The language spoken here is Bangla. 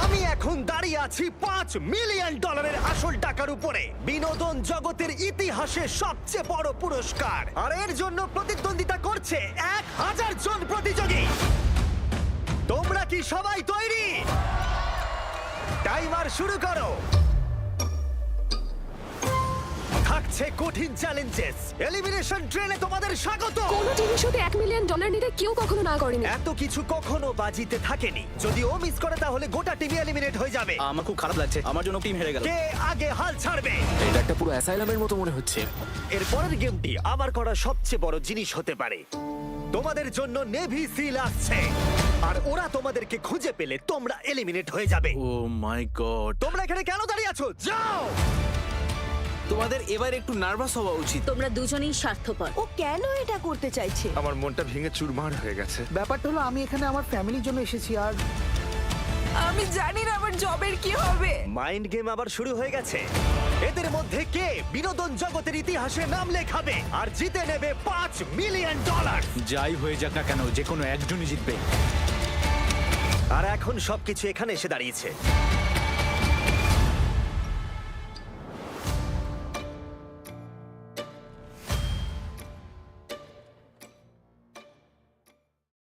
আমি এখন দাঁড়িয়ে আছি $5 মিলিয়ন আসল টাকার উপরে, বিনোদন জগতের ইতিহাসে সবচেয়ে বড় পুরস্কার। আর এর জন্য প্রতিদ্বন্দ্বিতা করছে 1000 জন প্রতিযোগী। তোমরা কি সবাই তৈরি? টাইমার শুরু করো। থাকছে কঠিন চ্যালেঞ্জেস, এলিমিনেশন ট্রেনে তোমাদের স্বাগত। কোনো টিভি শোতে $1 মিলিয়ন নিতে কেউ কখনো না করেনি। এত কিছু কখনো বাজিতে থাকেনি। যদি ও মিস করে তাহলে গোটা টিভি এলিমিনেট হয়ে যাবে। আমার খুব খারাপ লাগছে, আমার জন্য টিম হেরে গেল। কে আগে হাল ছাড়বে? এটা একটা পুরো অ্যাসাইলামের মতো মনে হচ্ছে। এর পরের গেমটি আমার করা সবচেয়ে বড় জিনিস হতে পারে। তোমাদের জন্য নেভি সিল আসছে, আর ওরা তোমাদেরকে খুঁজে পেলে তোমরা এলিমিনেট হয়ে যাবে। ও মাই গড, তোমরা এখানে কেন দাঁড়িয়ে আছো? যাও! তোমাদের এবার একটু নার্ভাস হওয়া উচিত। তোমরা দুজনেই স্বার্থপর। ও কেন এটা করতে চাইছে? আমার মনটা ভেঙে চুরমার হয়ে গেছে। ব্যাপারটা হলো আমি এখানে আমার ফ্যামিলির জন্য এসেছি আর আমি জানি না আমার জবের কি হবে। মাইন্ড গেম আবার শুরু হয়ে গেছে। এদের মধ্যে কে বিনোদন জগতের ইতিহাসে নাম লেখাবে আর জিতে নেবে $5 মিলিয়ন? যাই হয়ে যাক না কেন, যে কোনো একজনই জিতবে। আর এখন সবকিছু এখানে এসে দাঁড়িয়েছে।